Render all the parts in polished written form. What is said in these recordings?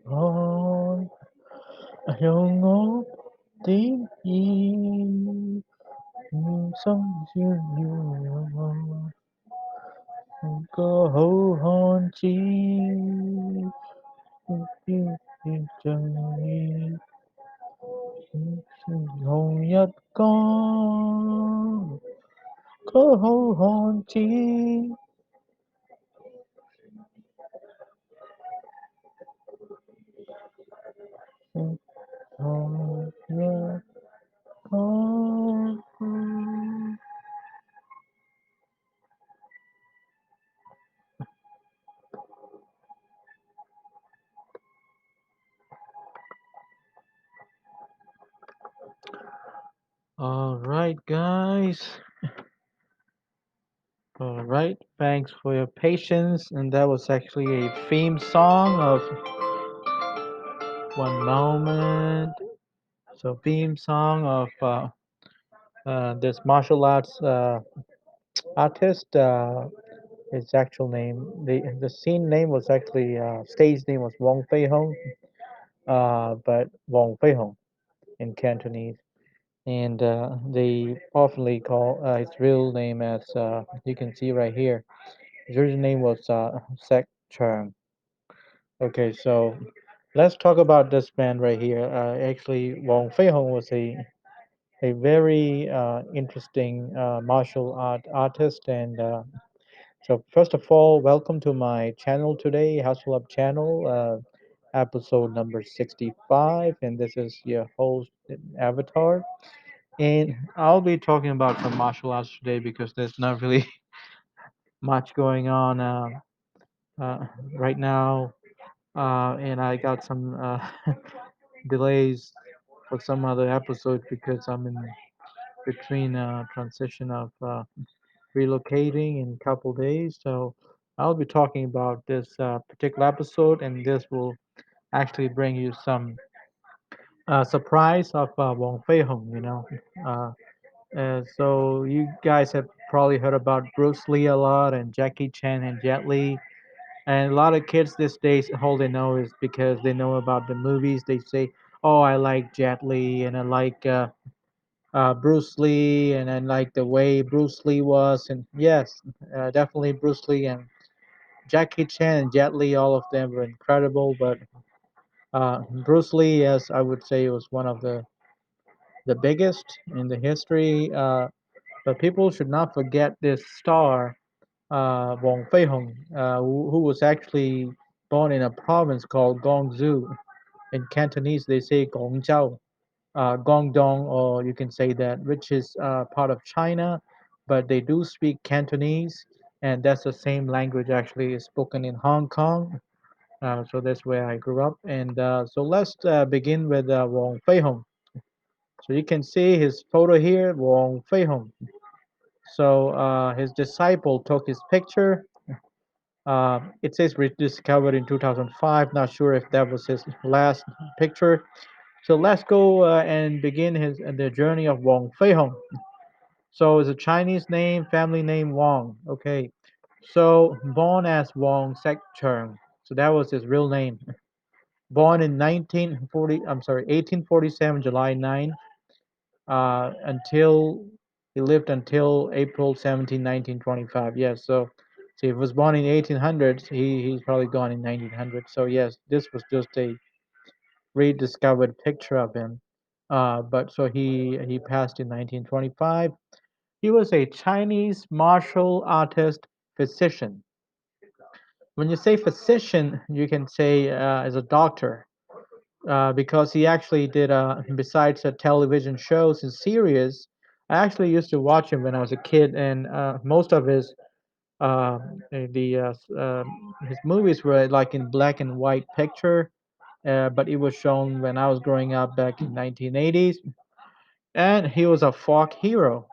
Hon Hương ngốc tiếng gì sống riêng nhiều có hữu hôn chi chẳng hồng nhất có hữu hôn chi hồng nhất có. All right, guys. All right. Thanks for your patience. And that was actually a theme song of one moment. So theme song of this martial arts artist. His actual name, the scene name was actually stage name was Wong Fei-hung, but Wong Fei-hung in Cantonese. And they oftenly call his real name as you can see right here. His original name was Sek Chang. Okay, so let's talk about this man right here. Actually, Wong Fei-hung was a very interesting martial artist. And so, first of all, welcome to my channel today, Hustle Up channel, episode number 65. And this is your host, Avatar. And I'll be talking about some martial arts today because there's not really much going on uh, right now. And I got some delays for some other episodes because I'm in between transition of relocating in a couple days. So I'll be talking about this particular episode, and this will actually bring you some surprise of Wong Fei Hung. Uh, so you guys have probably heard about Bruce Lee a lot, and Jackie Chan and Jet Li. And a lot of kids these days, all they know is because they know about the movies. They say, oh, I like Jet Li and I like Bruce Lee and I like the way Bruce Lee was. And yes, definitely Bruce Lee and Jackie Chan and Jet Li, all of them were incredible. But Bruce Lee, yes, I would say was one of the biggest in the history. But people should not forget this star, Wong Fei-hung, who was actually born in a province called Guangzhou. In Cantonese, they say Guangzhou, Guangdong, or you can say that, which is part of China, but they do speak Cantonese, and that's the same language actually is spoken in Hong Kong. So that's where I grew up, and so let's begin with Wong Fei-hung. So you can see his photo here, Wong Fei-hung. So his disciple took his picture. It says rediscovered in 2005. Not sure if that was his last picture. So let's go and begin the journey of Wong Fei-hung. So it's a Chinese name, family name Wong. Okay. So born as Wong Sek-chung. So that was his real name. Born in 1940, I'm sorry, 1847, July 9, until he lived until April 17, 1925. Yes, so he was born in 1800s. He's probably gone in 1900. So yes, this was just a rediscovered picture of him. But so he passed in 1925. He was a Chinese martial artist physician. When you say physician, you can say as a doctor because he actually did, besides television shows and series, I actually used to watch him when I was a kid, and most of uh, his movies were like in black and white picture, but it was shown when I was growing up back in 1980s, and he was a folk hero.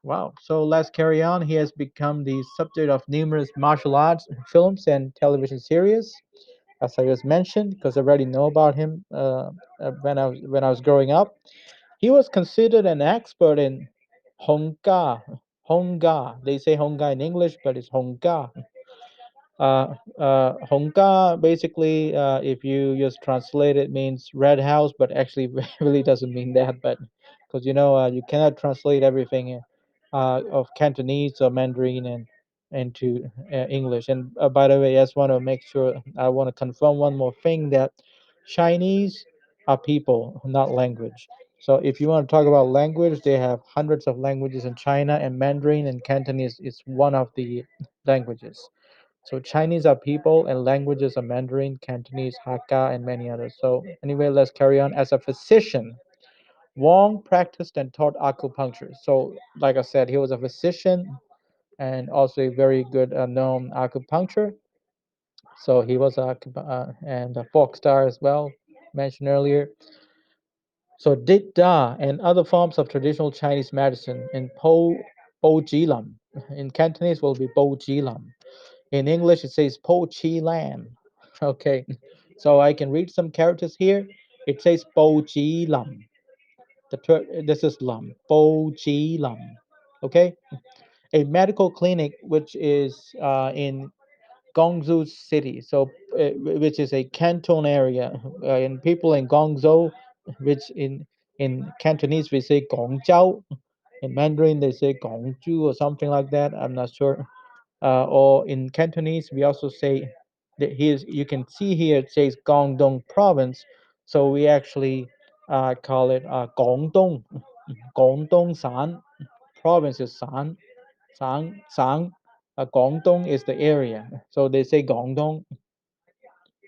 Wow. So let's carry on. He has become the subject of numerous martial arts films and television series, as I just mentioned, because I already know about him when I was growing up. He was considered an expert in Hongga. Hongga. They say Hongga in English, but it's Hongga. Hongga basically, if you just translate it, means red house, but actually really doesn't mean that. But because you cannot translate everything of Cantonese or Mandarin and into English. And by the way, I just want to make sure I want to confirm one more thing that Chinese are people, not language. So if you want to talk about language, they have hundreds of languages in China, and Mandarin and Cantonese is one of the languages. So Chinese are people and languages are Mandarin, Cantonese, Hakka, and many others. So anyway, let's carry on. As a physician, Wong practiced and taught acupuncture. So like I said, he was a physician and also a very good known acupuncture. So he was and a folk star as well, mentioned earlier. So Dit Da and other forms of traditional Chinese medicine in Po Ji Lam. In Cantonese will be Po Ji Lam. In English, it says Po Chi Lam. Okay, so I can read some characters here. It says Po Chi Lam. This is Lam. Po Chi Lam. Okay, a medical clinic which is in Guangzhou City, so which is a Canton area, and people in Guangzhou, which in Cantonese we say Guangzhou, in Mandarin they say Guangzhou or something like that. I'm not sure. Or in Cantonese, we also say that here's you can see here it says Guangdong province, so we actually call it Guangdong, Guangdong San. Province is San, Sang. Guangdong is the area, so they say Guangdong.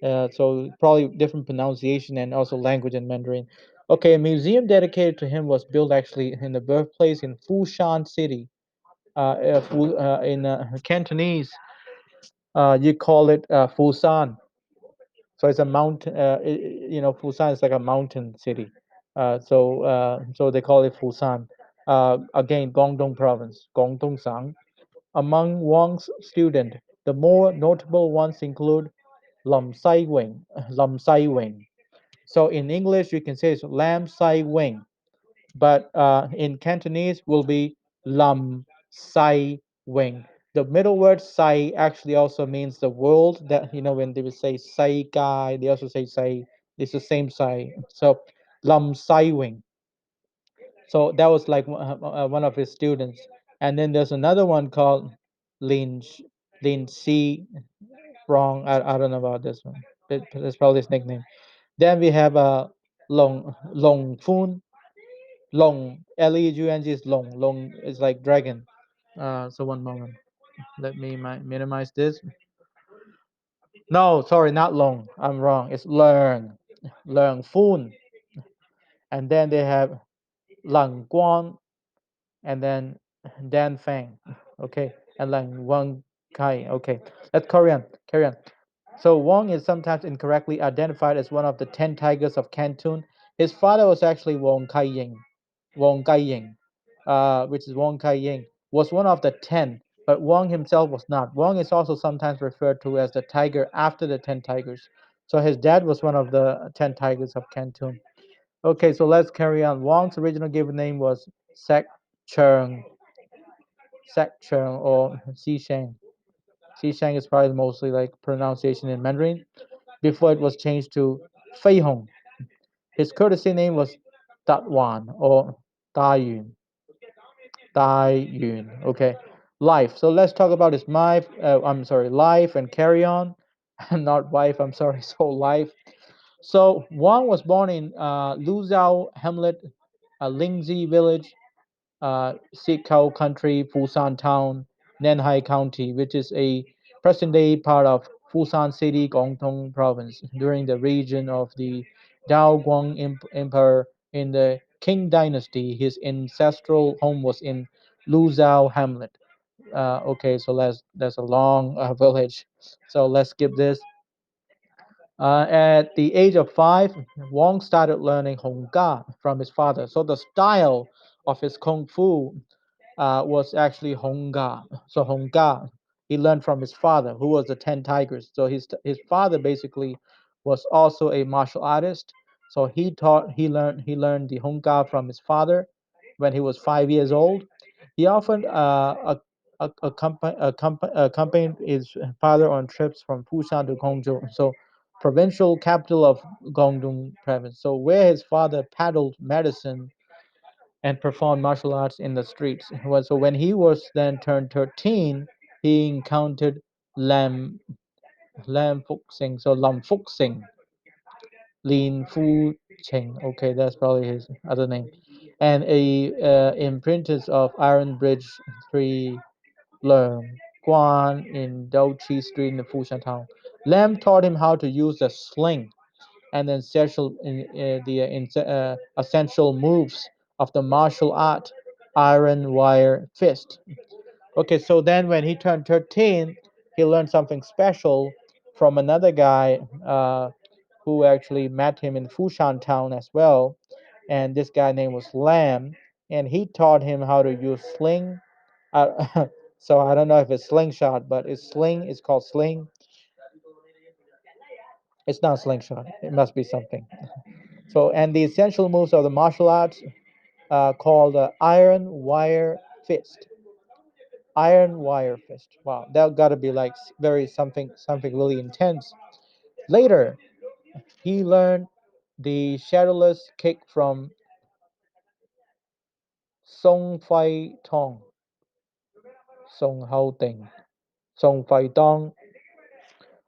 So probably different pronunciation and also language in Mandarin. Okay, a museum dedicated to him was built actually in the birthplace in Fushan City. In Cantonese, you call it Fusan. So it's a mountain. Fusan is like a mountain city. So they call it Fusan. Again, Guangdong province, Guangdong Sang. Among Wang's students, the more notable ones include Lam Sai Wing. Lam Sai Wing. So in English, you can say it's Lam Sai Wing, but in Cantonese will be Lam Sai Wing. The middle word Sai actually also means the world. That when they would say Sai Guy, they also say Sai. It's the same Sai. So Lam Sai Wing. So that was like one of his students. And then there's another one called Lin Lin Si Wrong. I don't know about this one. It's probably his nickname. Then we have Long Fun. Long Leung is Long. Long is like dragon. So one moment. Let me minimize this. No, sorry, not Long. I'm wrong. It's Learn Fun. And then they have Lang Guan, and then Dan Fang. Okay, and then Wang Kai. Okay, let's carry on. Carry on. So Wong is sometimes incorrectly identified as one of the 10 tigers of Canton. His father was actually Wong Kai Ying. Wong Kai Ying, which is Wong Kai Ying, was one of the 10, but Wong himself was not. Wong is also sometimes referred to as the tiger after the 10 tigers. So his dad was one of the 10 tigers of Canton. Okay, so let's carry on. Wong's original given name was Sek Cheng, Sek Cheng or Xisheng. Xisheng is probably mostly like pronunciation in Mandarin before it was changed to Fei-hung. His courtesy name was Dat Wan or Da Yun. Da Yun. Okay. Life. So let's talk about his life. I'm sorry, life and carry on. Not wife, I'm sorry. So life. So Wang was born in Luzhou Hamlet, Lingzi village, Sikao Country, Fusan Town, Nanhai County, which is a present-day part of Fusan City, Guangdong Province, during the region of the Daoguang Empire in the Qing Dynasty. His ancestral home was in Luzhou Hamlet. Okay, so that's a long village. So let's skip this. At the age of 5, Wong started learning Hong Ga from his father. So the style of his kung fu was actually Honga. So Honga, he learned from his father, who was the Ten Tigers. So his father basically was also a martial artist. So he learned the Honga from his father when he was 5 years old. He often accompanied his father on trips from Busan to Guangzhou, so provincial capital of Guangdong province. So where his father paddled medicine and performed martial arts in the streets. So when he was then turned 13, he encountered Lam Lam Fuxing, so Lam Fuxing, Lin Fu Cheng. Okay, that's probably his other name, and a apprentice of Iron Bridge 3 Learn Guan in Douchi Street in the Fushan town. Lam taught him how to use the sling and then essential moves of the martial art iron wire fist. Okay, so then when he turned 13, he learned something special from another guy who actually met him in Fushan town as well. And this guy name was Lam, and he taught him how to use sling. So I don't know if it's slingshot, but it's sling. It's called sling. It's not slingshot. It must be something. So, and the essential moves of the martial arts called iron wire fist. Iron wire fist. Wow, that got to be like very something really intense. Later, he learned the shadowless kick from Song Fei Tong, Song Hao Ting, Song Fei Tong.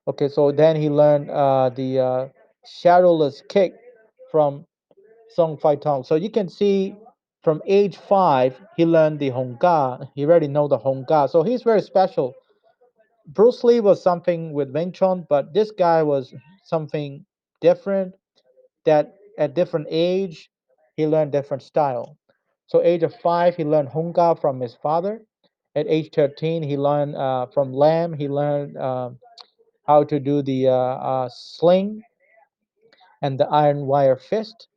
Okay, so then he learned the shadowless kick from Song Fei Tong. So you can see from age 5, he learned the Hong Ga. He already know the Hong Ga. So he's very special. Bruce Lee was something with Wing Chun, but this guy was something different that at different age, he learned different style. So age of 5, he learned Hong Ga from his father. At age 13, he learned from Lam, he learned how to do the sling and the iron wire fist.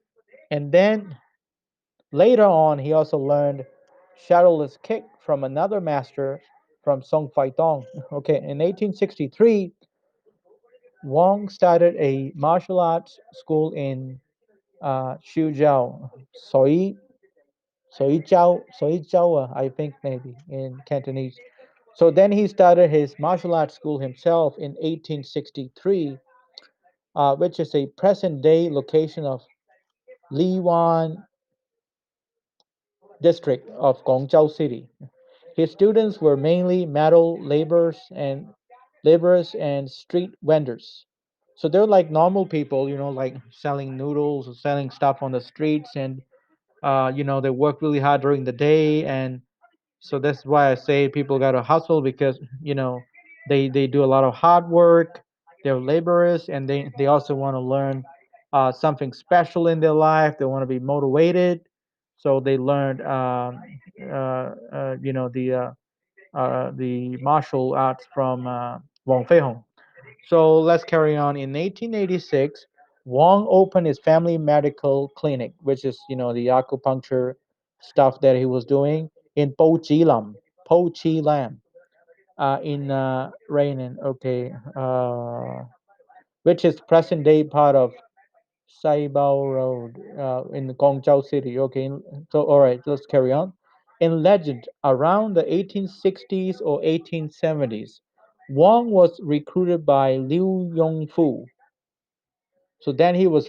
And then later on, he also learned shadowless kick from another master from Song Fai Tong. Okay, in 1863, Wong started a martial arts school in Suzhou, Soijiao, I think maybe in Cantonese. So then he started his martial arts school himself in 1863, which is a present day location of Liwan district of Guangzhou City. His students were mainly metal laborers and street vendors. So they're like normal people, like selling noodles or selling stuff on the streets, and they work really hard during the day, and so that's why I say people got to hustle because they do a lot of hard work. They're laborers, and they also want to learn something special in their life. They want to be motivated, so they learned the martial arts from Wong Fei-hung. So let's carry on. In 1886, Wong opened his family medical clinic, which is the acupuncture stuff that he was doing in Po Chi Lam, in Rainan, okay, which is present day part of Saibao Road in Guangzhou City. Okay, so all right, let's carry on. In legend, around the 1860s or 1870s, Wang was recruited by Liu Yongfu. So then he was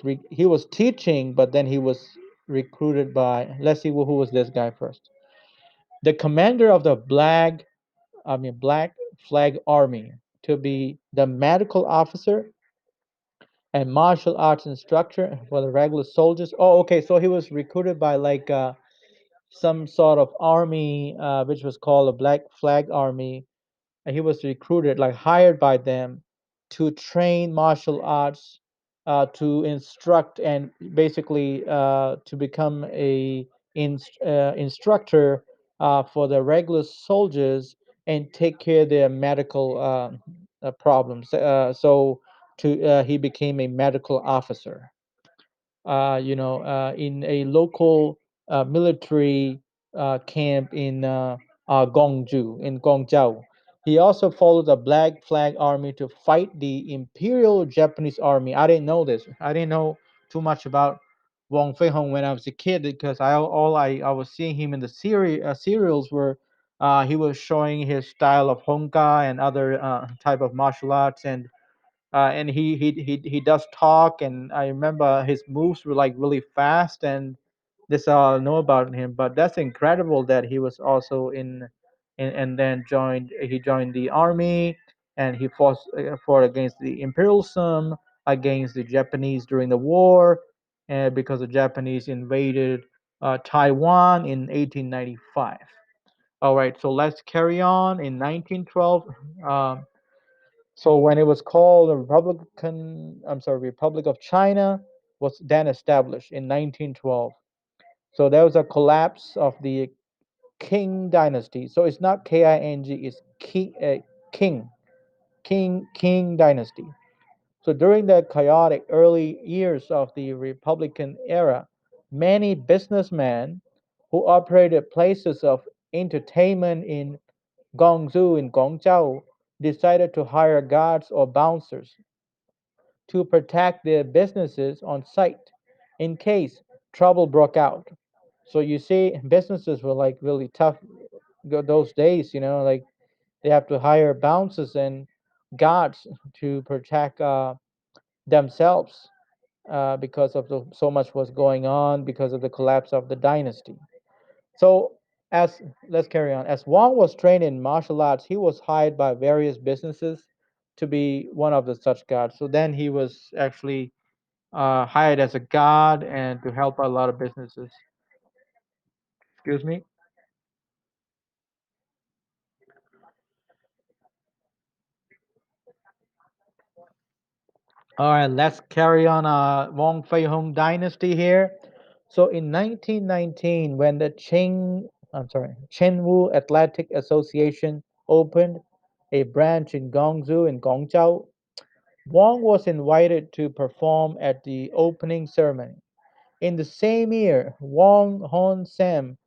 teaching, but then he was recruited by, let's see who was this guy first. The commander of the Black Flag Army, to be the medical officer and martial arts instructor for the regular soldiers. Oh, okay. So he was recruited by like some sort of army, which was called the Black Flag Army, and he was recruited, like hired by them, to train martial arts, to instruct, and basically to become instructor for the regular soldiers and take care of their medical problems. So to he became a medical officer, in a local military camp in Guangzhou. He also followed the Black Flag Army to fight the Imperial Japanese Army. I didn't know this. I didn't know too much about Wong Fei-hung when I was a kid because I was seeing him in the serials where he was showing his style of Honka and other type of martial arts, and he does talk, and I remember his moves were like really fast, and this all I know about him. But that's incredible that he was also and then joined the army, and he fought against the imperialism, against the Japanese during the war, and because the Japanese invaded Taiwan in 1895. All right, so let's carry on. In 1912, so when it was called the Republic of China was then established in 1912. So there was a collapse of the Qing dynasty. So it's not King, it's King, King dynasty. So during the chaotic early years of the Republican era, many businessmen who operated places of entertainment in Guangzhou and Guangzhou decided to hire guards or bouncers to protect their businesses on site in case trouble broke out. So you see, businesses were like really tough those days, like they have to hire bouncers and guards to protect themselves because of so much was going on because of the collapse of the dynasty. So as let's carry on. As Wang was trained in martial arts, he was hired by various businesses to be one of the such guards. So then he was actually hired as a guard and to help a lot of businesses. Excuse me. All right, let's carry on. Wong Fei Hung dynasty here. So in 1919, when the Chenwu Athletic Association opened a branch in Guangzhou and Guangzhou, Wong was invited to perform at the opening ceremony. In the same year, Wong Hon Sam,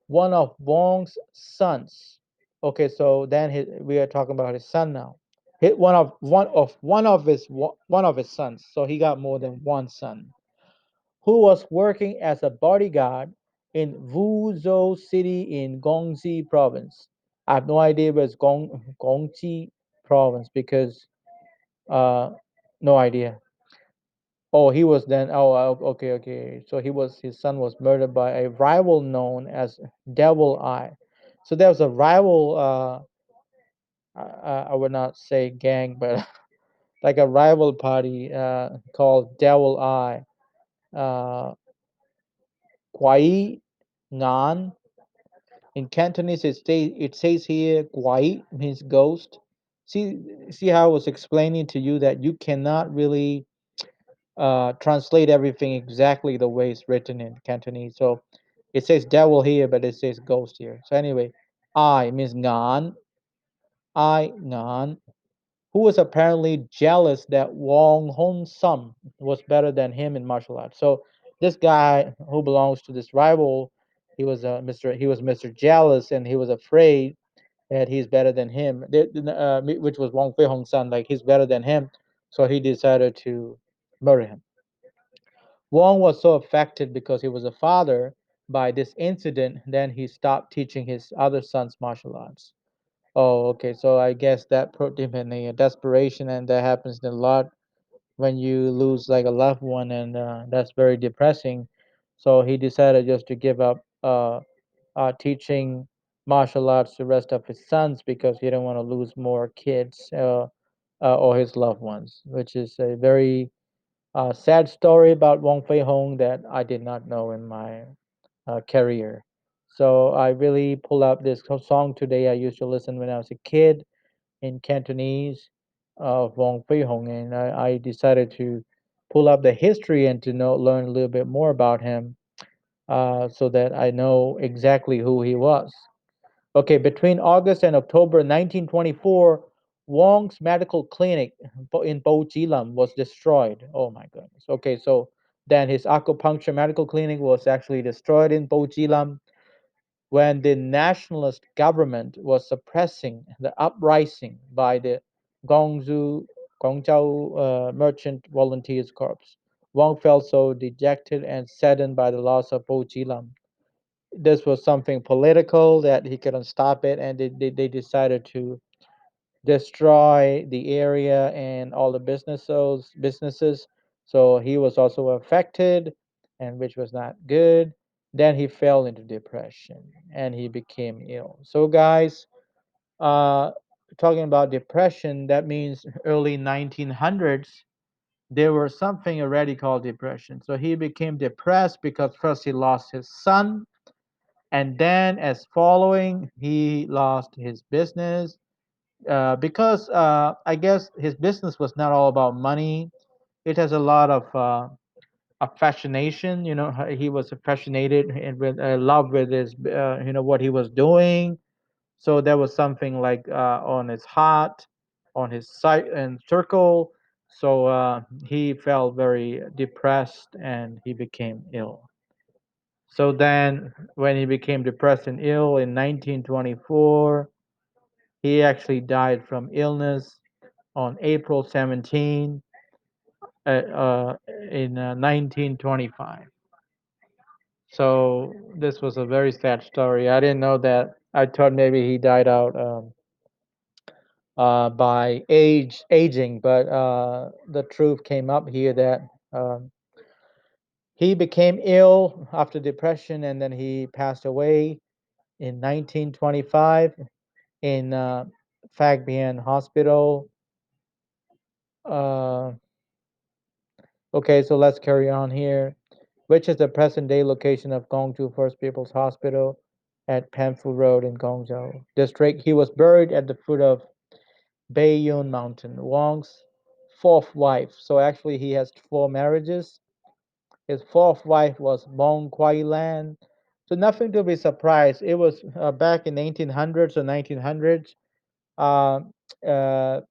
one of Wong's sons. Okay, so then we are talking about his son now. One of his sons. So he got more than one son, who was working as a bodyguard in Wuzhou City in Gongxi province. I have no idea where's Gongxi province because uh, no idea. Oh, he was then. Oh, okay, okay. So his son was murdered by a rival known as Devil Eye. So there was a rival. I would not say gang, but like a rival party called Devil Eye. Uh, Kwai Ngan. In Cantonese, it says here Kwai means ghost. See how I was explaining to you that you cannot really translate everything exactly the way it's written in Cantonese. So it says devil here, but it says ghost here. So anyway, I means Ngan, I Ngan, who was apparently jealous that Wong Hong Sum was better than him in martial arts. So this guy who belongs to this rival, he was Mr. Jealous, and he was afraid that he's better than him, which was Wong Fei-hung's son. Like he's better than him, so he decided to murder him. Wong was so affected because he was a father by this incident, then he stopped teaching his other sons martial arts. Oh, okay. So I guess that put him in a desperation, and that happens a lot when you lose like a loved one, and that's very depressing. So he decided just to give up teaching martial arts to the rest of his sons because he didn't want to lose more kids or his loved ones, which is a very sad story about Wong Fei Hong that I did not know in my career. So I really pull up this song today. I used to listen when I was a kid in Cantonese of Wong Fei Hong, and I decided to pull up the history and to learn a little bit more about him, so that I know exactly who he was. Okay, between August and October 1924, Wong's medical clinic in Bojilam was destroyed. Oh my goodness. Okay, so then his acupuncture medical clinic was actually destroyed in Bojilam when the nationalist government was suppressing the uprising by the Guangzhou Merchant Volunteers Corps. Wong felt so dejected and saddened by the loss of Bojilam. This was something political that he couldn't stop it, and they decided to destroy the area and all the businesses. So he was also affected, and which was not good. Then he fell into depression and he became ill. So guys, uh, talking about depression, that means early 1900s there was something already called depression. So he became depressed because first he lost his son, and then as following he lost his business, because I guess his business was not all about money. It has a lot of fascination. You know, he was fascinated and with love with his, what he was doing. So there was something like on his heart, on his site and circle. So he felt very depressed and he became ill. So then, when he became depressed and ill in 1924, he actually died from illness on April 17 in 1925. So this was a very sad story. I didn't know that. I thought maybe he died out by aging, but the truth came up here that he became ill after depression, and then he passed away in 1925 in Phag Bien Hospital. Uh, okay, so let's carry on here. Which is the present day location of Guangzhou First People's Hospital at Panfu Road in Guangzhou district. He was buried at the foot of Baiyun Mountain, Wang's fourth wife. So actually, he has four marriages. His fourth wife was Mong Kwai Lan. So nothing to be surprised. It was back in 1800s or 1900s. Uh, uh,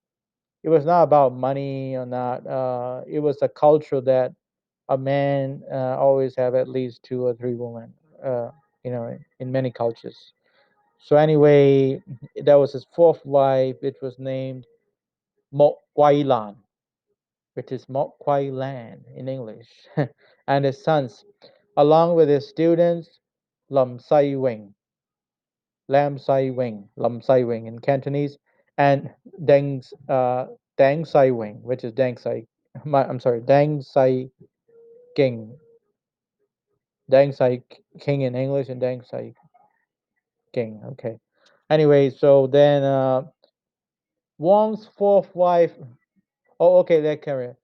it was not about money or not. It was a culture that a man always have at least two or three women. Uh, in many cultures. So anyway, that was his fourth wife, which was named Mok Kwai Lan, which is Mok Kwai Lan in English, and his sons, along with his students, Lam Sai Wing, Lam Sai Wing in Cantonese, and Deng Sai Wing, which is Deng Sai. I'm sorry, Deng Sai King. Deng Sai King in English and Deng Sai King. Okay. Anyway, so then Wong's fourth wife. Oh, okay, that career.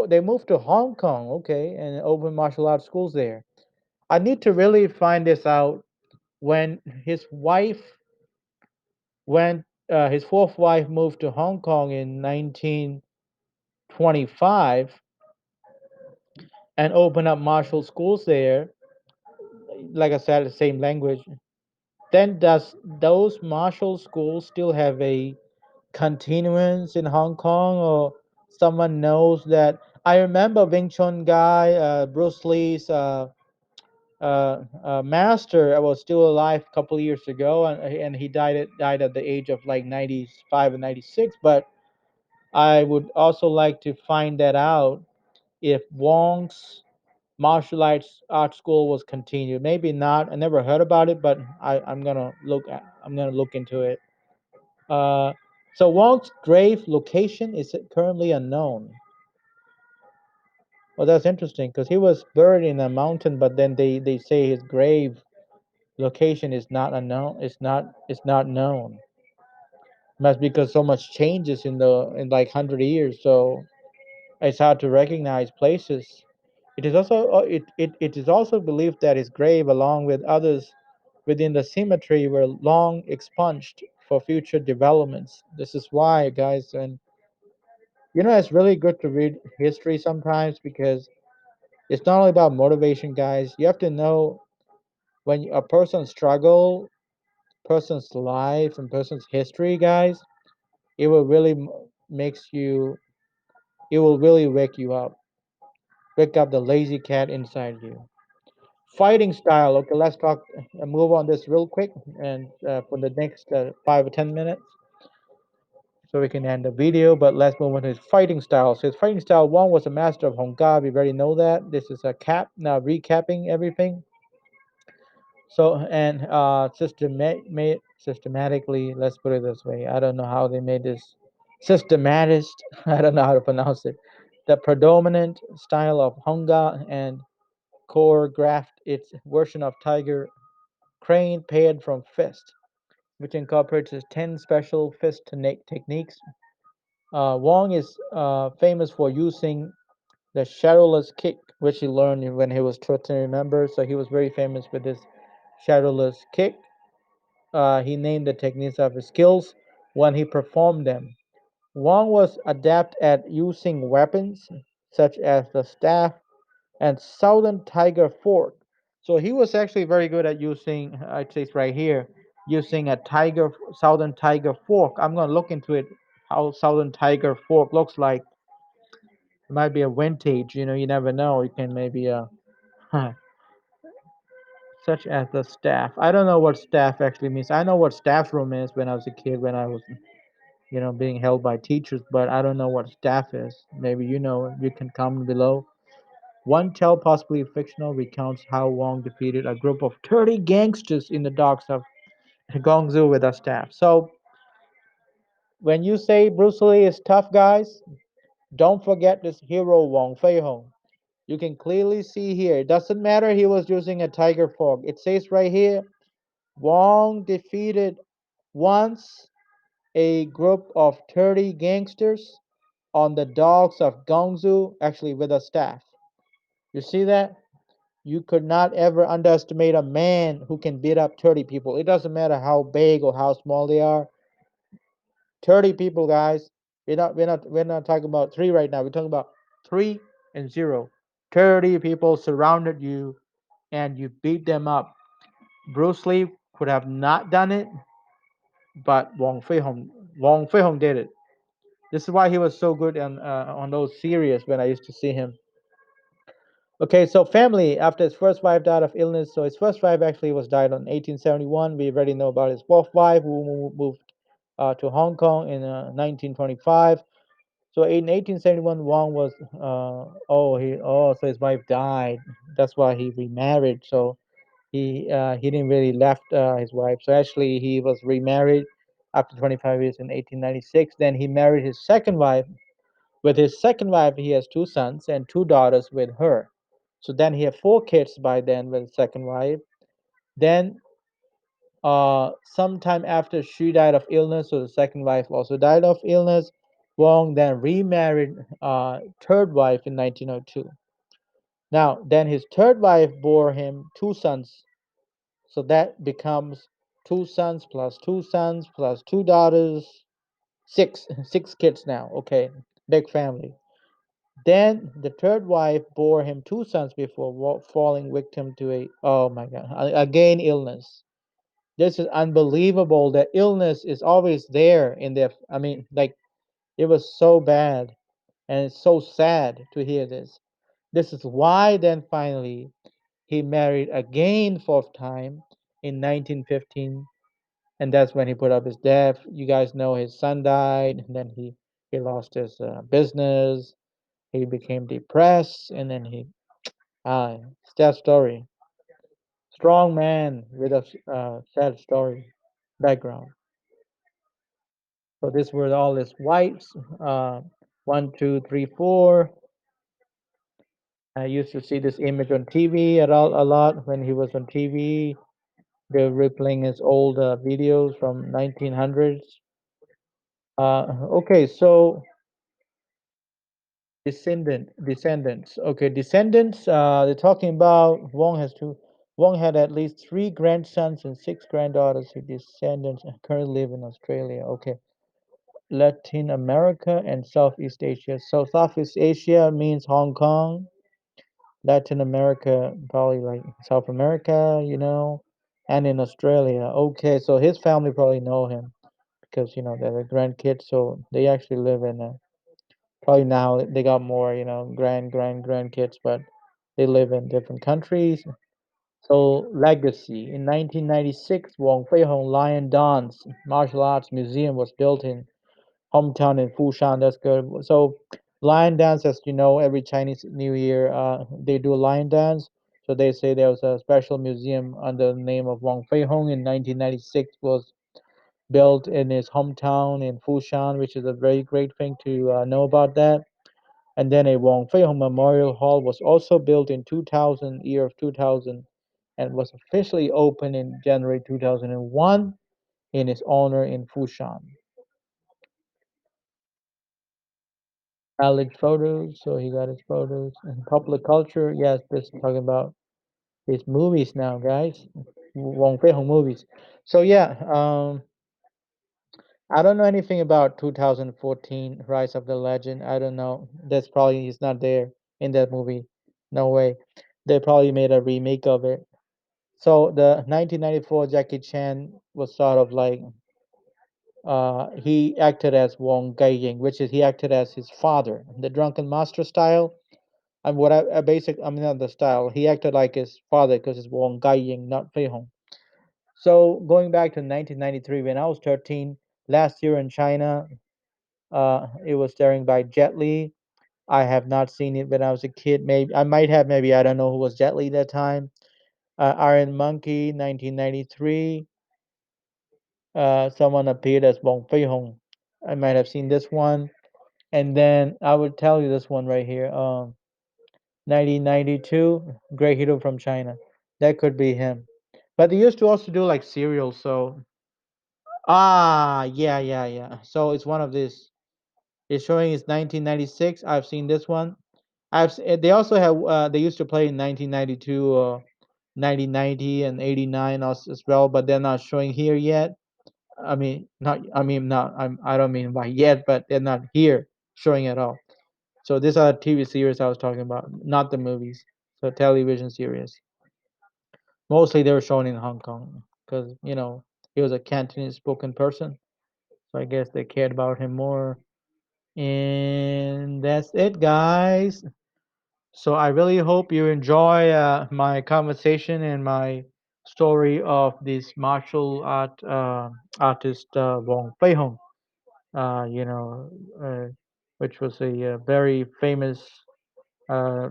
They moved to Hong Kong. Okay, and opened martial arts schools there. I need to really find this out. When his wife when his fourth wife moved to Hong Kong in 1925 and opened up martial schools there, like I said, the same language. Then does those martial schools still have a continuance in Hong Kong, or someone knows that? I remember Wing Chun guy, Bruce Lee's master was still alive a couple of years ago, and he died at the age of like 95 and 96. But I would also like to find that out if Wong's martial arts art school was continued. Maybe not. I never heard about it, but I'm gonna look into it. Uh, so Wong's grave location is currently unknown. Well, that's interesting because he was buried in a mountain, but then they say his grave location is not unknown. It's not known. That's because so much changes in like 100 years. So it's hard to recognize places. It is also believed that his grave, along with others within the cemetery, were long expunged for future developments. This is why, guys, and it's really good to read history sometimes because it's not only about motivation, guys. You have to know when a person struggle, person's life, and person's history, guys. It will really makes you. It will really wake up the lazy cat inside you. Fighting style. Okay, let's talk. Move on this real quick, and for the next 5 or 10 minutes, so we can end the video. But let's move on to his fighting style. So his fighting style one was a master of Hongga. We already know that. This is a cap. Now recapping everything. So and systematically, let's put it this way. I don't know how they made this systematist. I don't know how to pronounce it. The predominant style of Hongga and choreographed its version of Tiger Crane paired from fist, which incorporates 10 special fist techniques. Wong is famous for using the Shadowless Kick, which he learned when he was 13, remember? So he was very famous with this Shadowless Kick. He named the techniques of his skills when he performed them. Wong was adept at using weapons such as the staff and Southern Tiger Fork. So he was actually very good at using, it says right here, using a Southern Tiger Fork. I'm going to look into it, how Southern Tiger Fork looks like. It might be a vintage, you never know. You can maybe, such as the staff. I don't know what staff actually means. I know what staff room is when I was a kid, when I was, being held by teachers, but I don't know what staff is. Maybe you can comment below. One tale, possibly fictional, recounts how Wong defeated a group of 30 gangsters in the docks of Guangzhou with a staff. So, when you say Bruce Lee is tough, guys, don't forget this hero, Wong Fei-hung. You can clearly see here, it doesn't matter he was using a tiger fork. It says right here, Wong defeated once a group of 30 gangsters on the docks of Guangzhou, actually with a staff. You see that? You could not ever underestimate a man who can beat up 30 people. It doesn't matter how big or how small they are. 30 people, guys. We're not talking about three right now. We're talking about 3 and 0. 30 people surrounded you and you beat them up. Bruce Lee could have not done it, but Wong Fei-hung did it. This is why he was so good on those series when I used to see him. Okay, so family, after his first wife died of illness, so his first wife actually was died in 1871. We already know about his fourth wife who moved to Hong Kong in 1925. So in 1871, Wong was so his wife died. That's why he remarried. So he didn't really left his wife. So actually he was remarried after 25 years in 1896. Then he married his second wife With his second wife, he has two sons and two daughters with her. So then he had four kids by then with his second wife. Then, sometime after she died of illness, so the second wife also died of illness. Wong then remarried third wife in 1902. Now, then his third wife bore him two sons. So that becomes two sons plus two sons plus two daughters, six kids now. Okay, big family. Then the third wife bore him two sons before falling victim to a, oh my god, again illness. This is unbelievable. The illness is always there in their. I mean, like it was so bad, and it's so sad to hear this. This is why then finally he married again fourth time in 1915, and that's when he put up his death. You guys know his son died, and then he lost his business. He became depressed, and then he it's that story. Strong man with a sad story background. So these were all his wives. One, two, three, four. I used to see this image on TV a lot when he was on TV. They were replaying his old videos from 1900s. Okay, so descendants. Okay, descendants. They're talking about Wong has two. Wong had at least three grandsons and six granddaughters. His descendants currently live in Australia. Okay, Latin America and Southeast Asia. So Southeast Asia means Hong Kong. Latin America, probably like South America, and in Australia. Okay, so his family probably know him because they're the grandkids, so they actually live in probably now they got more, grandkids, but they live in different countries. So legacy in 1996, Wong Fei-hung Lion Dance Martial Arts Museum was built in hometown in Fushan. That's good. So lion dance, as you know, every Chinese New Year, they do a lion dance. So they say there was a special museum under the name of Wang Fei-hung in 1996 was built in his hometown in Fushan, which is a very great thing to know about that. And then a Wang Fei-hung Memorial Hall was also built in 2000, year of 2000, and was officially opened in January 2001 in his honor in Fushan. Alex photos, so he got his photos. And popular culture, yes, this is talking about his movies now, guys. Wong Fei Hong movies. So yeah, I don't know anything about 2014 Rise of the Legend. I don't know. That's probably he's not there in that movie. No way. They probably made a remake of it. So the 1994 Jackie Chan was sort of like he acted as Wong Gai, which is he acted as his father, the drunken master style. And what I mean, not the style. He acted like his father because it's Wong Gai, not Fei Hong. So going back to 1993, when I was 13, last year in China, it was starring by Jet Li. I have not seen it when I was a kid. Maybe I might have. Maybe I don't know who was Jet Li that time. Iron Monkey, 1993. Someone appeared as Wong Fei Hong. I might have seen this one. And then I would tell you this one right here. 1992, Great Hero from China. That could be him. But they used to also do like cereals. So yeah, yeah, yeah. So it's one of these. It's showing it's 1996. I've seen this one. They also have they used to play in 1992 or 1990 and 89 as well, but they're not showing here yet. I mean, not. I mean, not. I don't mean by yet, but they're not here showing at all. So these are TV series I was talking about, not the movies. So television series. Mostly they were shown in Hong Kong because he was a Cantonese spoken person. So I guess they cared about him more. And that's it, guys. So I really hope you enjoy my conversation and my story of this martial art artist Wong Fei-hung. Uh, you know, uh, which was a very famous uh,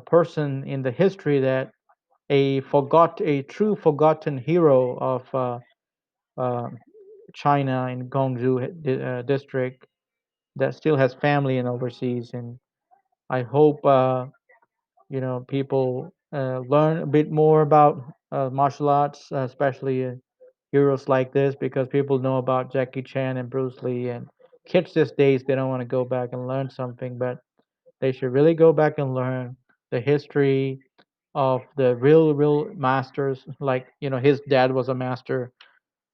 person in the history that a true forgotten hero of uh, China in Guangzhou district. that still has family in overseas, and I hope people learn a bit more about martial arts, especially heroes like this, because people know about Jackie Chan and Bruce Lee, and kids these days they don't want to go back and learn something, but they should really go back and learn the history of the real masters. Like his dad was a master.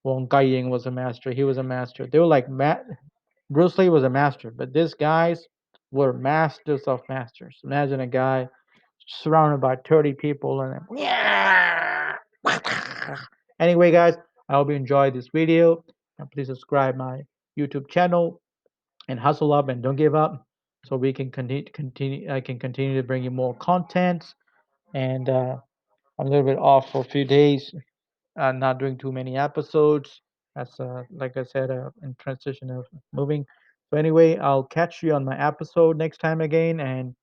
Wong Fei was a master. He was a master. They were like Bruce Lee was a master, but these guys were masters of masters. Imagine a guy surrounded by 30 people and anyway, guys, I hope you enjoyed this video, and please subscribe my YouTube channel and hustle up and don't give up, so we can continue. I can continue to bring you more content. And I'm a little bit off for a few days, not doing too many episodes. That's like I said, in transition of moving. So anyway, I'll catch you on my episode next time again, and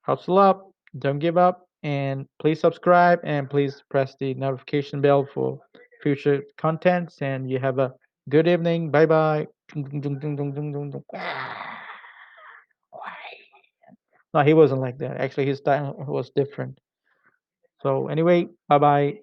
hustle up, don't give up, and please subscribe and please press the notification bell for future contents. And you have a good evening. Bye bye. No, he wasn't like that. Actually, his style was different. So anyway, bye bye.